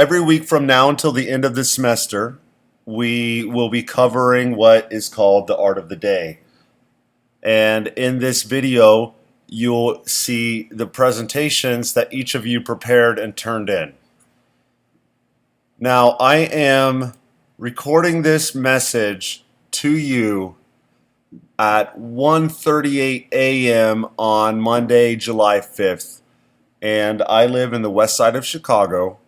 Every week from now until the end of the semester, we will be covering what is called the art of the day. And in this video, you'll see the presentations that each of you prepared and turned in. Now, I am recording this message to you at 1:38 a.m. on Monday, July 5th. And I live in the west side of Chicago,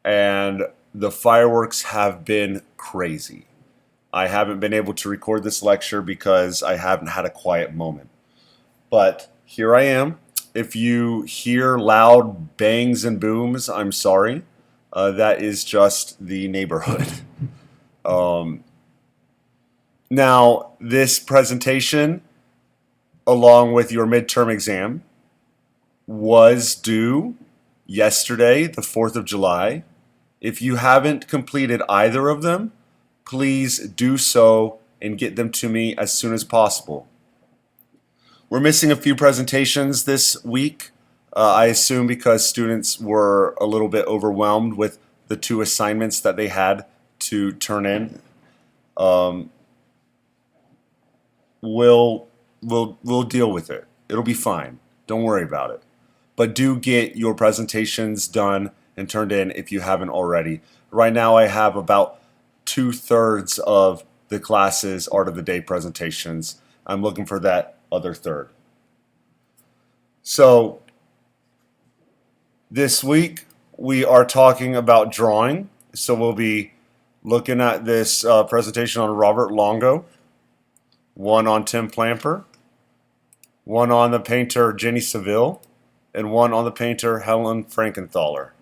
and the fireworks have been crazy. I haven't been able to record this lecture because I haven't had a quiet moment. But here I am. If you hear loud bangs and booms, I'm sorry. That is just the neighborhood. Now, this presentation, along with your midterm exam, was due yesterday, the 4th of July. If you haven't completed either of them, please do so and get them to me as soon as possible. We're missing a few presentations this week, I assume because students were a little bit overwhelmed with the 2 assignments that they had to turn in. We'll deal with it. It'll be fine. Don't worry about it. But do get your presentations done and turned in if you haven't already. Right now I have about 2/3 of the class's Art of the Day presentations. I'm looking for that other third. So this week we are talking about drawing. So we'll be looking at this presentation on Robert Longo, one on Tim Plamper, one on the painter Jenny Saville, and one on the painter Helen Frankenthaler.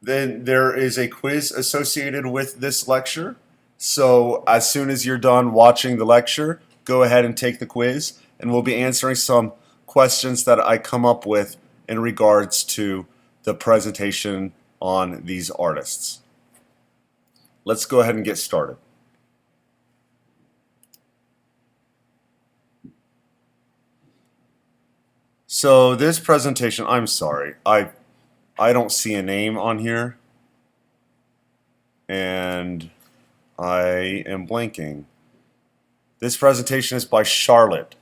Then there is a quiz associated with this lecture. So as soon as you're done watching the lecture, go ahead and take the quiz, and we'll be answering some questions that I come up with in regards to the presentation on these artists. Let's go ahead and get started. So this presentation, I'm sorry, I don't see a name on here, and I am blanking. This presentation is by Charlotte.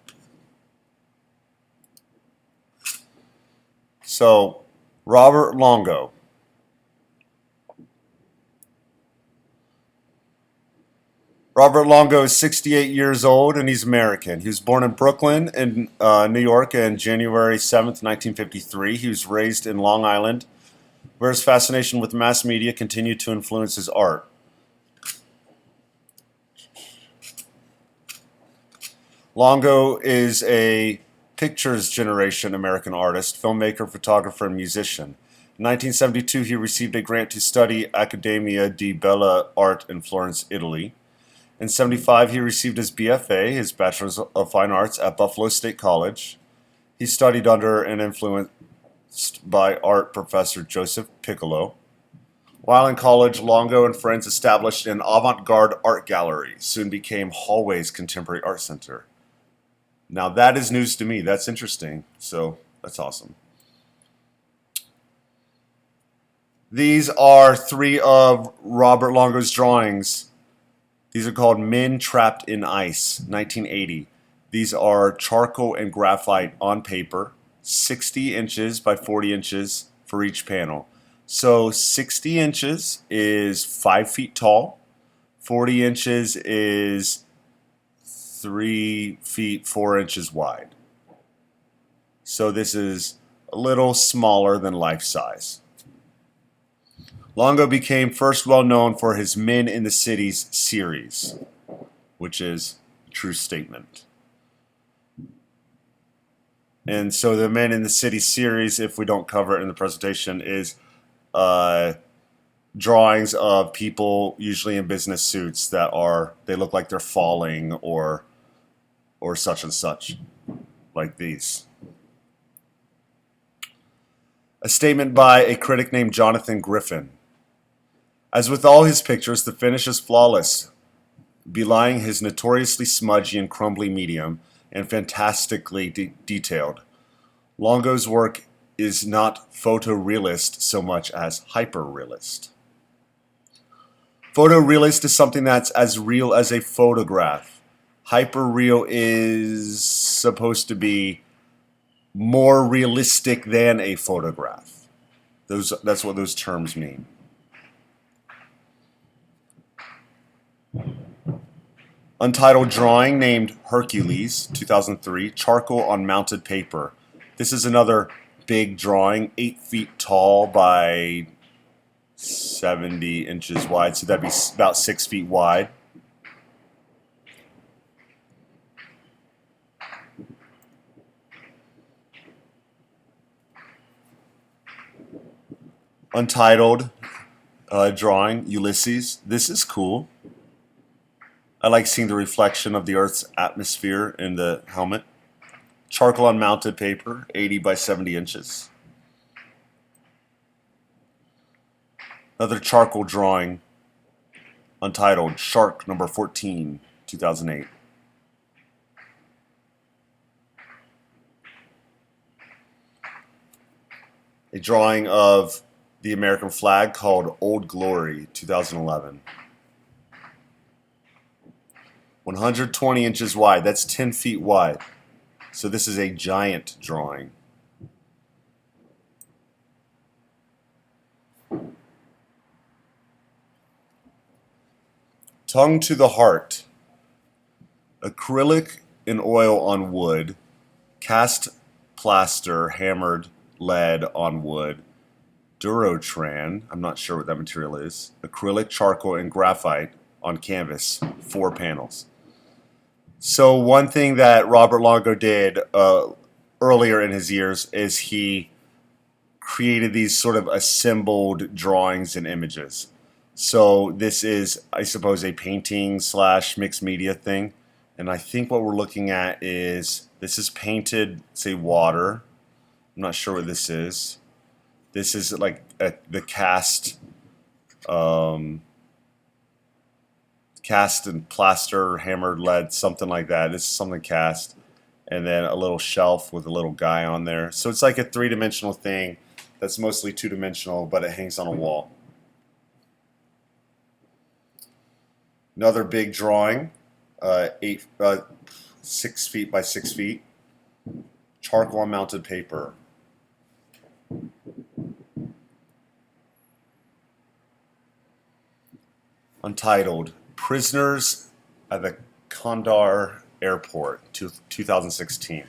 So, Robert Longo. Robert Longo is 68 years old, and he's American. He was born in Brooklyn, in New York, on January 7th, 1953. He was raised in Long Island, where his fascination with mass media continued to influence his art. Longo is a pictures generation American artist, filmmaker, photographer, and musician. In 1972, he received a grant to study Accademia di Belle Art in Florence, Italy. In 1975, he received his BFA, his Bachelor of Fine Arts, at Buffalo State College. He studied under and influenced by art professor Joseph Piccolo. While in college, Longo and friends established an avant-garde art gallery, soon became Hallway's Contemporary Art Center. Now that is news to me. That's interesting. So that's awesome. These are 3 of Robert Longo's drawings. These are called Men Trapped in Ice, 1980. These are charcoal and graphite on paper, 60 inches by 40 inches for each panel. So 60 inches is 5 feet tall, 40 inches is 3 feet 4 inches wide. So this is a little smaller than life size. Longo became first well known for his Men in the Cities series, which is a true statement. And so the Men in the City series, if we don't cover it in the presentation, is drawings of people usually in business suits that they look like they're falling or such and such, like these. A statement by a critic named Jonathan Griffin. As with all his pictures, the finish is flawless, belying his notoriously smudgy and crumbly medium and fantastically detailed. Longo's work is not photorealist so much as hyperrealist. Photorealist is something that's as real as a photograph. Hyperreal is supposed to be more realistic than a photograph. That's what those terms mean. Untitled drawing named Hercules, 2003, charcoal on mounted paper. This is another big drawing, 8 feet tall by 70 inches wide, so that'd be about 6 feet wide. Untitled drawing, Ulysses. This is cool. I like seeing the reflection of the Earth's atmosphere in the helmet. Charcoal on mounted paper, 80 by 70 inches. Another charcoal drawing, untitled Shark number 14, 2008. A drawing of the American flag called Old Glory, 2011. 120 inches wide, that's 10 feet wide. So this is a giant drawing. Tongue to the Heart. Acrylic in oil on wood, cast plaster, hammered lead on wood, Durotran, I'm not sure what that material is, acrylic, charcoal, and graphite on canvas, 4 panels. So one thing that Robert Longo did earlier in his years is he created these sort of assembled drawings and images. So this is, I suppose, a painting / mixed media thing. And I think what we're looking at is, this is painted, say, water. I'm not sure what this is. This is like the cast and plaster, hammered lead, something like that. This is something cast. And then a little shelf with a little guy on there. So it's like a 3-dimensional thing that's mostly 2-dimensional, but it hangs on a wall. Another big drawing, 6 feet by 6 feet, charcoal on mounted paper. Untitled, Prisoners at the Kandahar Airport, 2016.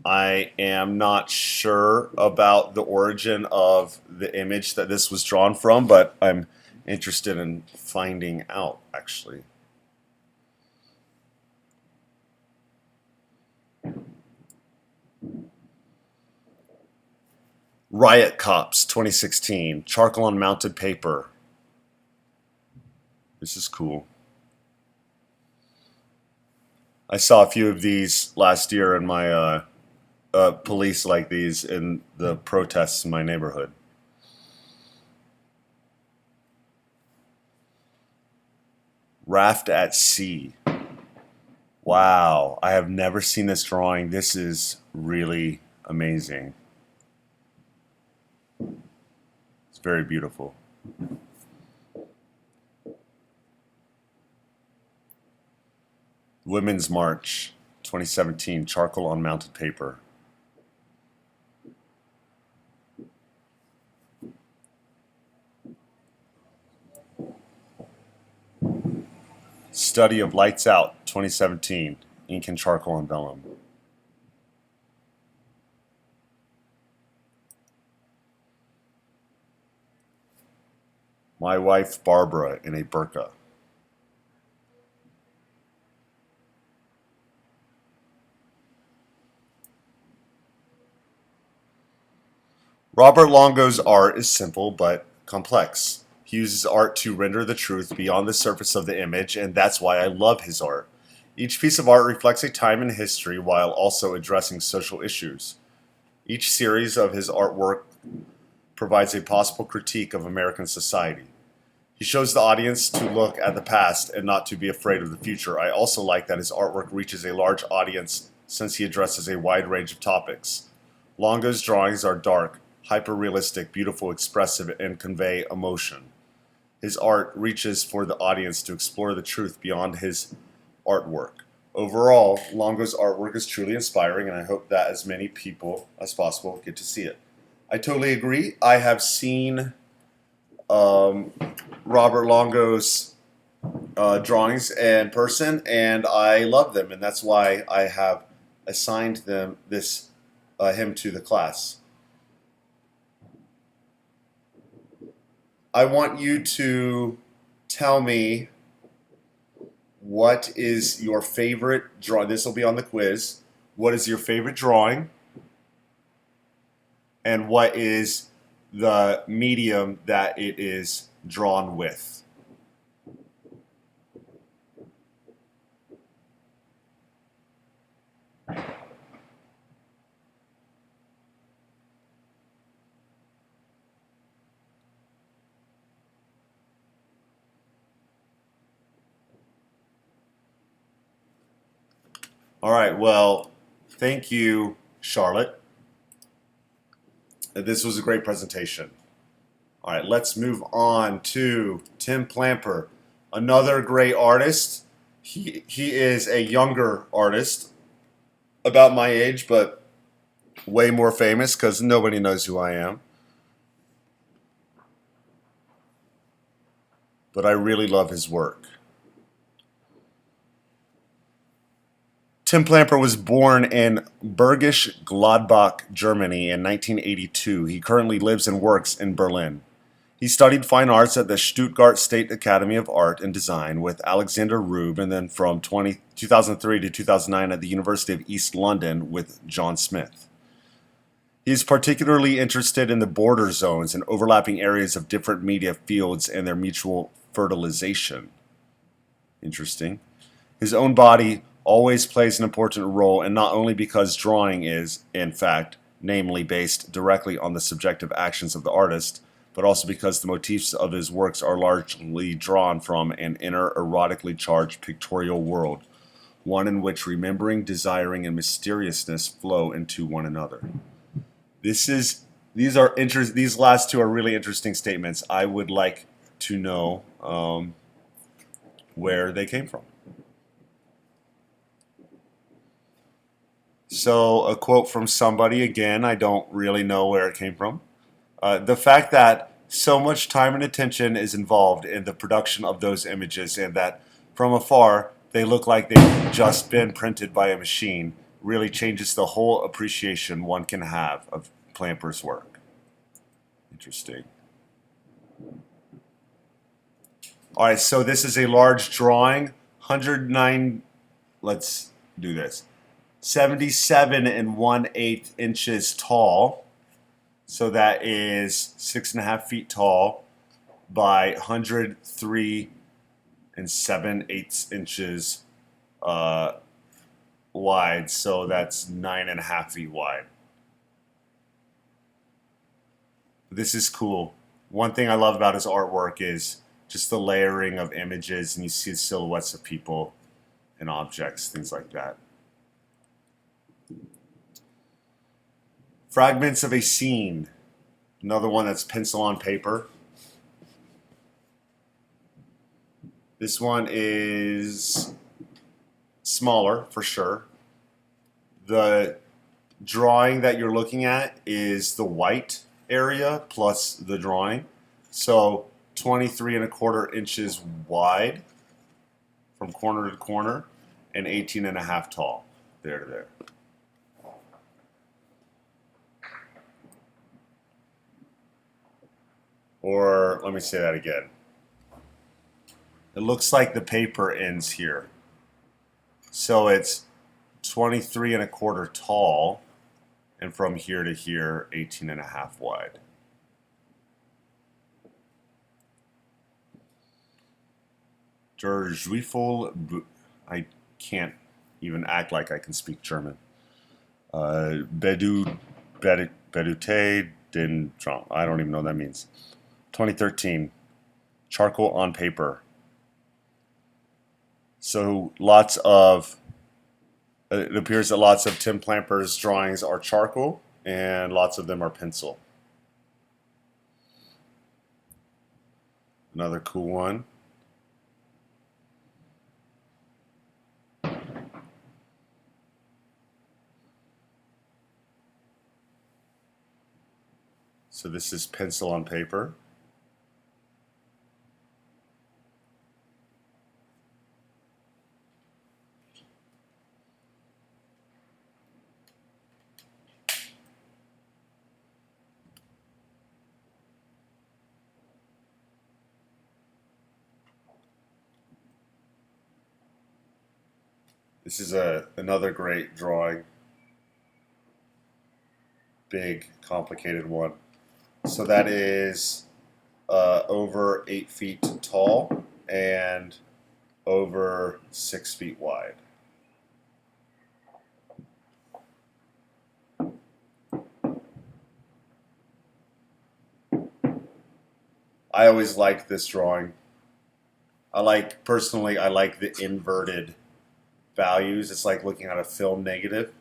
I am not sure about the origin of the image that this was drawn from, but I'm interested in finding out, actually. Riot Cops, 2016. Charcoal on mounted paper. This is cool. I saw a few of these last year in my police like these in the protests in my neighborhood. Raft at Sea. Wow, I have never seen this drawing. This is really amazing. It's very beautiful. Women's March, 2017, charcoal on mounted paper. Study of Lights Out, 2017, ink and charcoal on vellum. My Wife Barbara in a burqa. Robert Longo's art is simple but complex. He uses art to render the truth beyond the surface of the image, and that's why I love his art. Each piece of art reflects a time in history while also addressing social issues. Each series of his artwork provides a possible critique of American society. He shows the audience to look at the past and not to be afraid of the future. I also like that his artwork reaches a large audience since he addresses a wide range of topics. Longo's drawings are dark, hyper-realistic, beautiful, expressive, and convey emotion. His art reaches for the audience to explore the truth beyond his artwork. Overall, Longo's artwork is truly inspiring, and I hope that as many people as possible get to see it. I totally agree. I have seen Robert Longo's drawings in person, and I love them, and that's why I have assigned him to the class. I want you to tell me what is your favorite drawing. This will be on the quiz. What is your favorite drawing? And what is the medium that it is drawn with? All right, well, thank you, Charlotte. This was a great presentation. All right, let's move on to Tim Plamper, another great artist. He is a younger artist, about my age, but way more famous because nobody knows who I am. But I really love his work. Tim Plamper was born in Bergisch Gladbach, Germany in 1982. He currently lives and works in Berlin. He studied fine arts at the Stuttgart State Academy of Art and Design with Alexander Rube, and then from 2003 to 2009 at the University of East London with John Smith. He is particularly interested in the border zones and overlapping areas of different media fields and their mutual fertilization. Interesting. His own body always plays an important role, and not only because drawing is, in fact, namely based directly on the subjective actions of the artist, but also because the motifs of his works are largely drawn from an inner erotically charged pictorial world, one in which remembering, desiring, and mysteriousness flow into one another. These last two are really interesting statements. I would like to know where they came from. So a quote from somebody, again, I don't really know where it came from. The fact that so much time and attention is involved in the production of those images, and that from afar they look like they've just been printed by a machine, really changes the whole appreciation one can have of Plamper's work. Interesting. All right, so this is a large drawing, 109, let's do this, 77 and 1/8 inches tall. So that is 6.5 feet tall by 103 and 7/8 inches wide. So that's 9.5 feet wide. This is cool. One thing I love about his artwork is just the layering of images, and you see the silhouettes of people and objects, things like that. Fragments of a Scene, another one that's pencil on paper. This one is smaller for sure. The drawing that you're looking at is the white area plus the drawing. So 23.25 inches wide from corner to corner and 18.5 tall, there to there. Or let me say that again. It looks like the paper ends here. So it's 23.25 tall, and from here to here, 18.5 wide. Der Zweifel, I can't even act like I can speak German. Bedute den Traum. I don't even know what that means. 2013, charcoal on paper. So it appears that lots of Tim Plamper's drawings are charcoal, and lots of them are pencil. Another cool one. So this is pencil on paper. This is another great drawing. Big, complicated one. So that is over 8 feet tall and over 6 feet wide. I always liked this drawing. Personally, I like the inverted values. It's like looking at a film negative.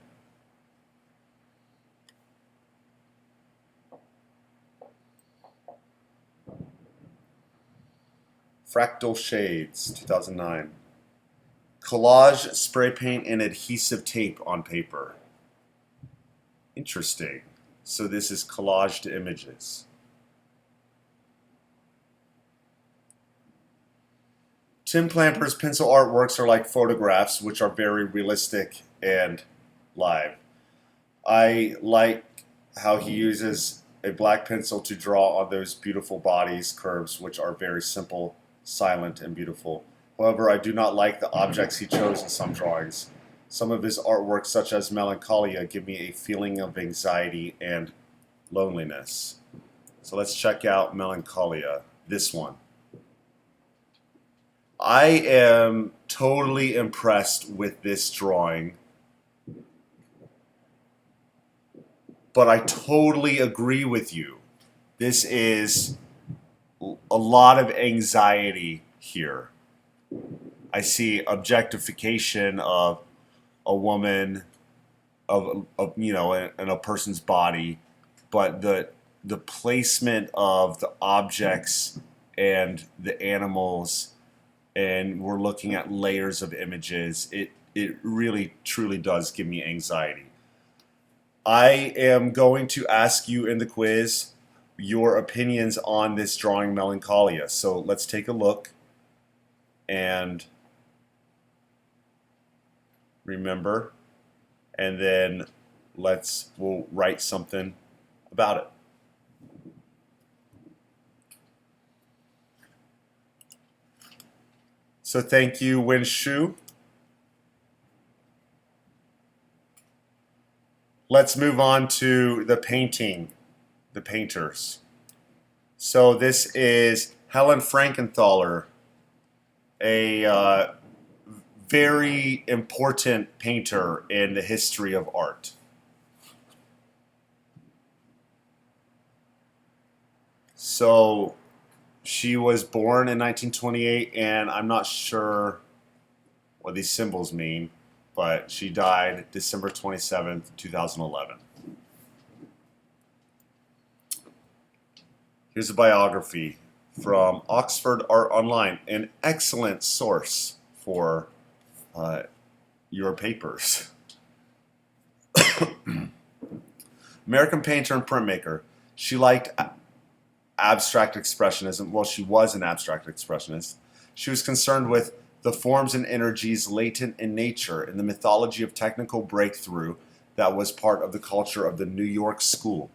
Fractal Shades, 2009. Collage, spray paint, and adhesive tape on paper. Interesting. So this is collaged images. Tim Plamper's pencil artworks are like photographs, which are very realistic and live. I like how he uses a black pencil to draw on those beautiful bodies curves, which are very simple, silent, and beautiful. However, I do not like the objects he chose in some drawings. Some of his artworks, such as Melancholia, give me a feeling of anxiety and loneliness. So let's check out Melancholia, this one. I am totally impressed with this drawing, but I totally agree with you. This is a lot of anxiety here. I see objectification of a woman, of in a person's body, but the placement of the objects and the animals, and we're looking at layers of images. It really truly does give me anxiety. I am going to ask you in the quiz your opinions on this drawing Melancholia. So let's take a look and remember, and then we'll write something about it. So thank you, Wen Shu. Let's move on to the painting, the painters. So this is Helen Frankenthaler, a very important painter in the history of art. So she was born in 1928, and I'm not sure what these symbols mean, but she died December 27th, 2011. Here's a biography from Oxford Art Online, an excellent source for your papers. American painter and printmaker. She liked abstract expressionism. Well, she was an abstract expressionist. She was concerned with the forms and energies latent in nature in the mythology of technical breakthrough that was part of the culture of the New York school.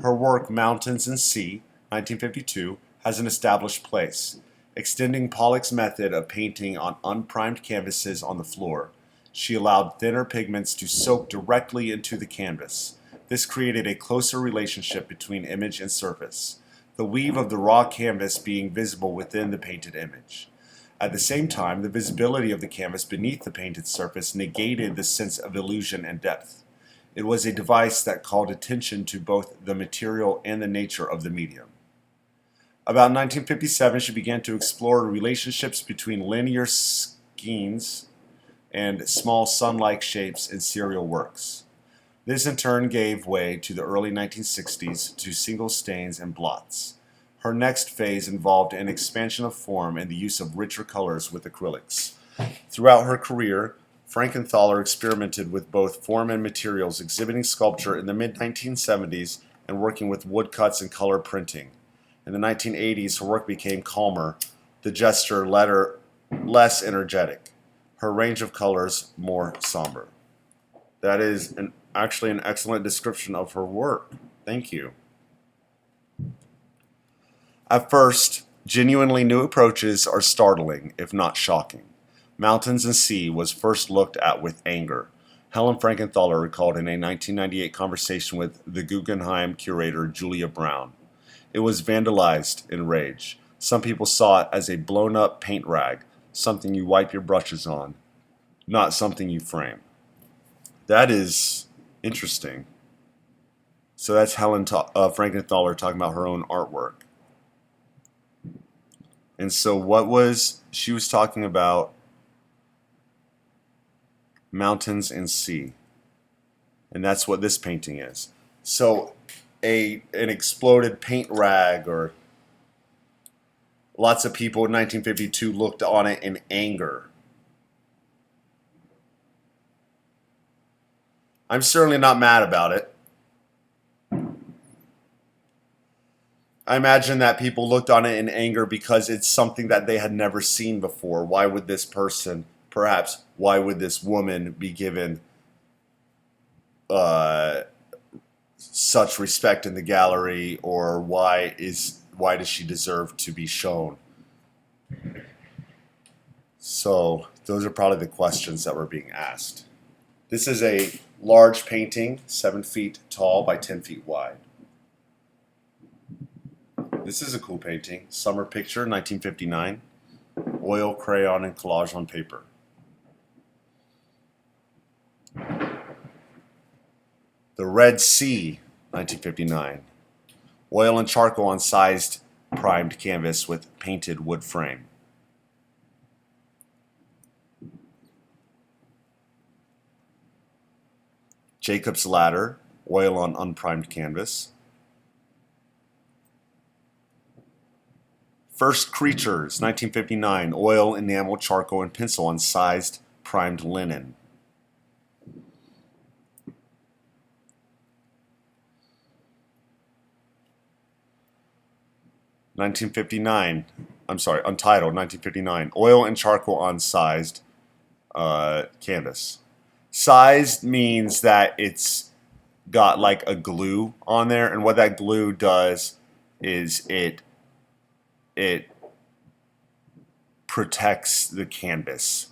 Her work, Mountains and Sea, 1952, has an established place. Extending Pollock's method of painting on unprimed canvases on the floor, she allowed thinner pigments to soak directly into the canvas. This created a closer relationship between image and surface, the weave of the raw canvas being visible within the painted image. At the same time, the visibility of the canvas beneath the painted surface negated the sense of illusion and depth. It was a device that called attention to both the material and the nature of the medium. About 1957, she began to explore relationships between linear skeins and small sun-like shapes in serial works. This in turn gave way to the early 1960s to single stains and blots. Her next phase involved an expansion of form and the use of richer colors with acrylics. Throughout her career, Frankenthaler experimented with both form and materials, exhibiting sculpture in the mid-1970s and working with woodcuts and color printing. In the 1980s, her work became calmer, the gesture less energetic, her range of colors more somber. That is actually an excellent description of her work. Thank you. At first, genuinely new approaches are startling, if not shocking. Mountains and Sea was first looked at with anger. Helen Frankenthaler recalled in a 1998 conversation with the Guggenheim curator Julia Brown. It was vandalized in rage. Some people saw it as a blown-up paint rag, something you wipe your brushes on, not something you frame. That is interesting. So that's Helen Frankenthaler talking about her own artwork. And so she was talking about mountains and sea. And that's what this painting is. So an exploded paint rag, or lots of people in 1952 looked on it in anger. I'm certainly not mad about it. I imagine that people looked on it in anger because it's something that they had never seen before. Why would this person, perhaps, why would this woman be given such respect in the gallery, or why does she deserve to be shown? So those are probably the questions that were being asked. This is a large painting, 7 feet tall by 10 feet wide. This is a cool painting. Summer Picture, 1959. Oil, crayon, and collage on paper. The Red Sea, 1959. Oil and charcoal on sized primed canvas with painted wood frame. Jacob's Ladder, oil on unprimed canvas. First Creatures, 1959, oil, enamel, charcoal, and pencil on sized primed linen. Untitled, 1959, oil and charcoal on sized canvas. Sized means that it's got like a glue on there, and what that glue does is it protects the canvas.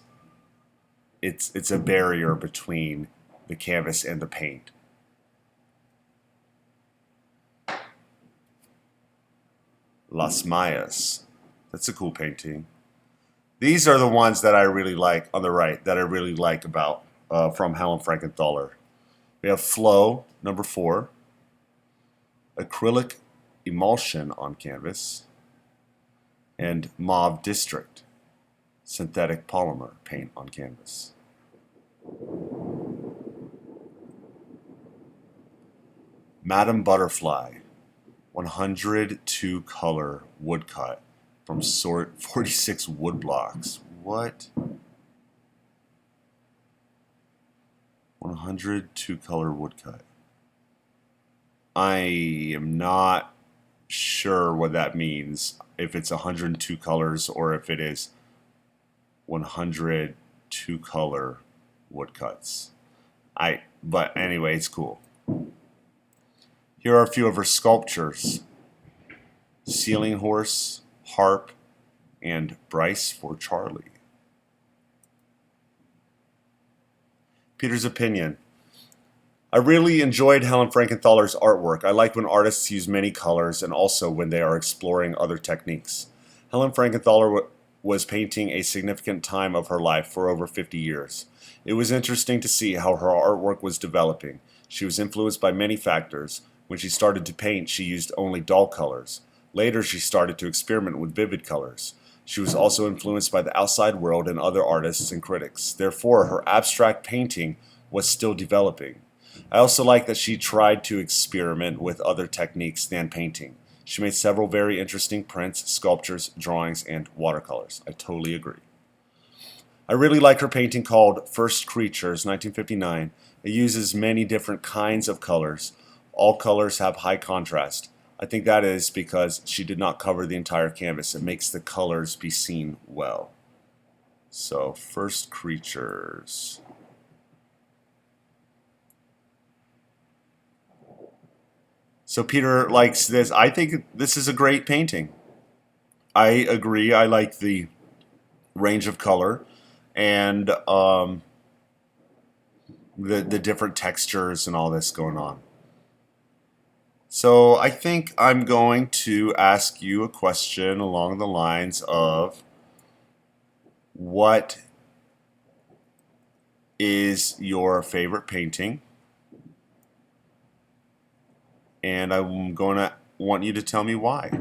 It's a barrier between the canvas and the paint. Las Mayas. That's a cool painting. These are the ones that I really like on the right, that I really like about from Helen Frankenthaler. We have Flow, number 4. Acrylic Emulsion on canvas. And Mauve District, synthetic polymer paint on canvas. Madame Butterfly, 102 color woodcut from 46 wood blocks. What? 102 color woodcut. I am not sure what that means, if it's 102 colors or if it is 102 color woodcuts. But anyway, it's cool. Here are a few of her sculptures: Ceiling Horse, Harp, and Bryce for Charlie. Peter's opinion. I really enjoyed Helen Frankenthaler's artwork. I like when artists use many colors and also when they are exploring other techniques. Helen Frankenthaler was painting a significant time of her life for over 50 years. It was interesting to see how her artwork was developing. She was influenced by many factors. When she started to paint, she used only dull colors. Later, she started to experiment with vivid colors. She was also influenced by the outside world and other artists and critics. Therefore, her abstract painting was still developing. I also like that she tried to experiment with other techniques than painting. She made several very interesting prints, sculptures, drawings, and watercolors. I totally agree. I really like her painting called First Creatures, 1959. It uses many different kinds of colors. All colors have high contrast. I think that is because she did not cover the entire canvas. It makes the colors be seen well. So, First Creatures. So Peter likes this. I think this is a great painting. I agree. I like the range of color and the different textures and all this going on. So I think I'm going to ask you a question along the lines of what is your favorite painting? And I'm going to want you to tell me why.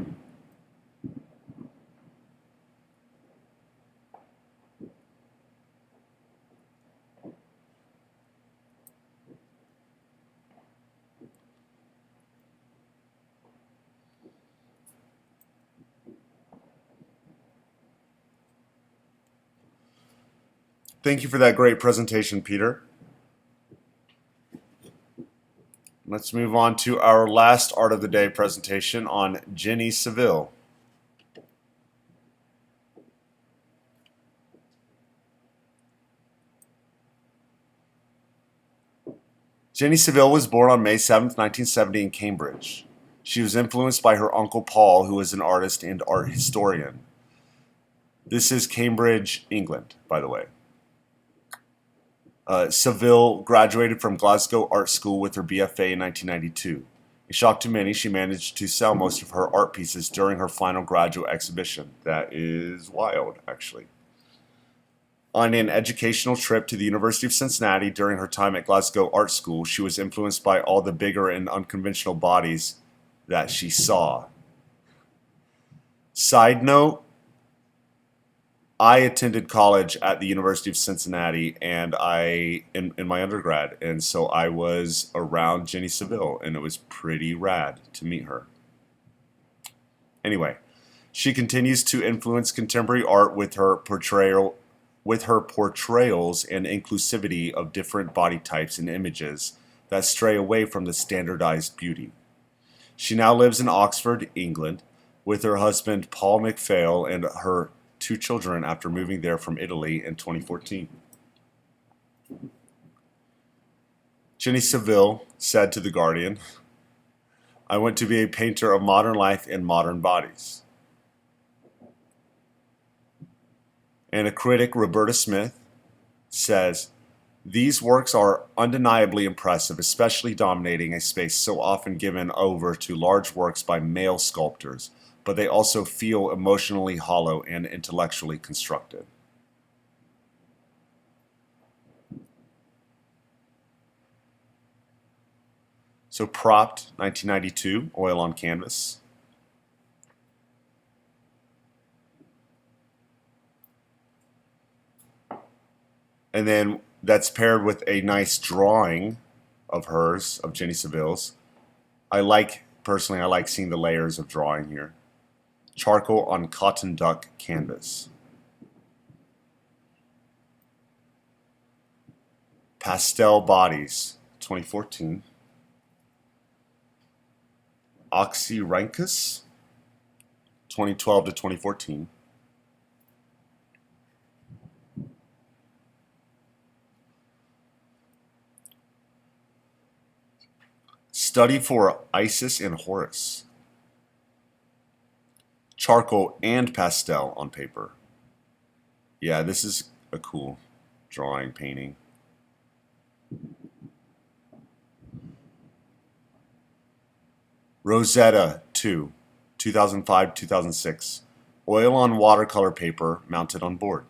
Thank you for that great presentation, Peter. Let's move on to our last Art of the Day presentation on Jenny Saville. Jenny Saville was born on May 7, 1970 in Cambridge. She was influenced by her uncle Paul, who was an artist and art historian. This is Cambridge, England, by the way. Saville graduated from Glasgow Art School with her BFA in 1992. A shock to many, she managed to sell most of her art pieces during her final graduate exhibition. That is wild, actually. On an educational trip to the University of Cincinnati during her time at Glasgow Art School, she was influenced by all the bigger and unconventional bodies that she saw. Side note, I attended college at the University of Cincinnati and in my undergrad, and so I was around Jenny Saville, and it was pretty rad to meet her. Anyway, she continues to influence contemporary art with her portrayals and inclusivity of different body types and images that stray away from the standardized beauty. She now lives in Oxford, England, with her husband Paul MacPhail and her 2 children after moving there from Italy in 2014. Jenny Saville said to The Guardian, "I want to be a painter of modern life and modern bodies." And a critic, Roberta Smith, says, "These works are undeniably impressive, especially dominating a space so often given over to large works by male sculptors, but they also feel emotionally hollow and intellectually constructed." So Propped, 1992, oil on canvas. And then that's paired with a nice drawing of hers, of Jenny Saville's. Personally, I like seeing the layers of drawing here. Charcoal on cotton duck canvas. Pastel Bodies, 2014. Oxyrhynchus, 2012 to 2014. Study for Isis and Horus. Charcoal and pastel on paper. Yeah, this is a cool drawing, painting. Rosetta 2, 2005-2006. Oil on watercolor paper mounted on board.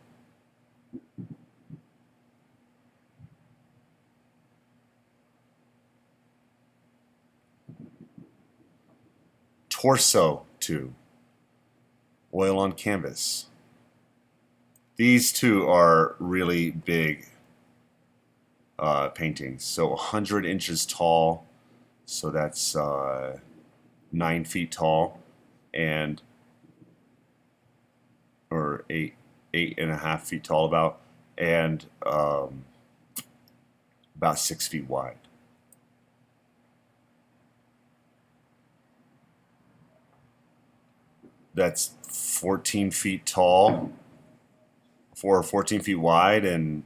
Torso 2, oil on canvas. These two are really big. paintings. So 100 inches tall, so that's 9 feet tall, and or 8.5 feet tall about, and about 6 feet wide. That's 14 feet tall, 14 feet wide, and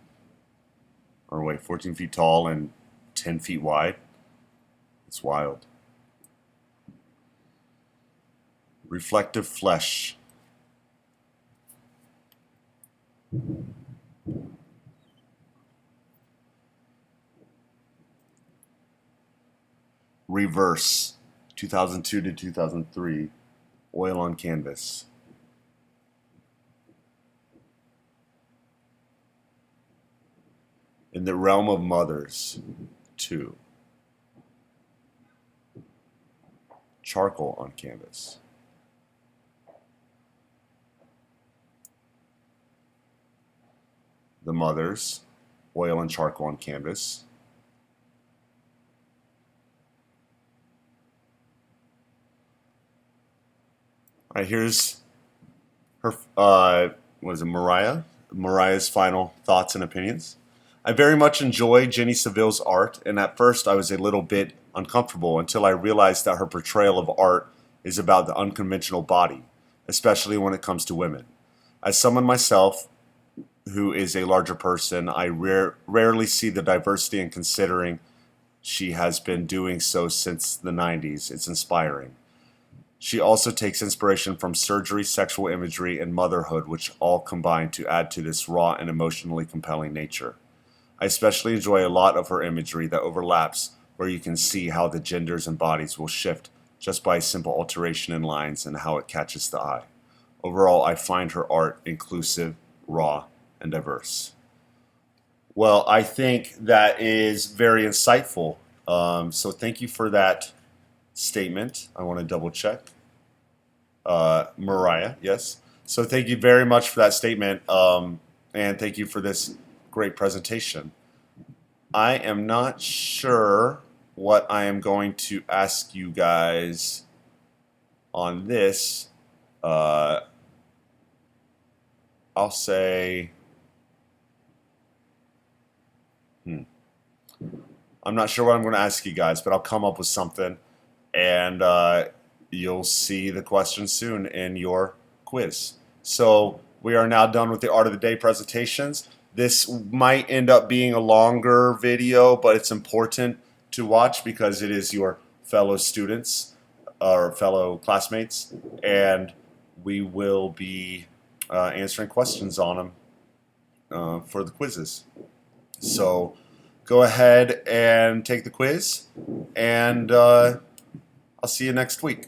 14 feet tall and 10 feet wide. It's wild. Reflective flesh. Reverse, 2002 to 2003, oil on canvas. In the realm of mothers, 2. Charcoal on canvas. The mothers, oil and charcoal on canvas. All right, here's her, Mariah? Mariah's final thoughts and opinions. I very much enjoy Jenny Saville's art, and at first I was a little bit uncomfortable until I realized that her portrayal of art is about the unconventional body, especially when it comes to women. As someone myself who is a larger person, I rarely see the diversity, and considering she has been doing so since the 90s, it's inspiring. She also takes inspiration from surgery, sexual imagery, and motherhood, which all combine to add to this raw and emotionally compelling nature. I especially enjoy a lot of her imagery that overlaps, where you can see how the genders and bodies will shift just by a simple alteration in lines and how it catches the eye. Overall, I find her art inclusive, raw, and diverse. Well, I think that is very insightful. So thank you for that statement. I want to double check. Mariah, yes. So thank you very much for that statement, and thank you for this great presentation. I am not sure what I am going to ask you guys on this. I'll say, I'm not sure what I'm going to ask you guys, but I'll come up with something, and you'll see the questions soon in your quiz. So we are now done with the Art of the Day presentations. This might end up being a longer video, but it's important to watch because it is your fellow students or fellow classmates, and we will be answering questions on them for the quizzes. So go ahead and take the quiz, and I'll see you next week.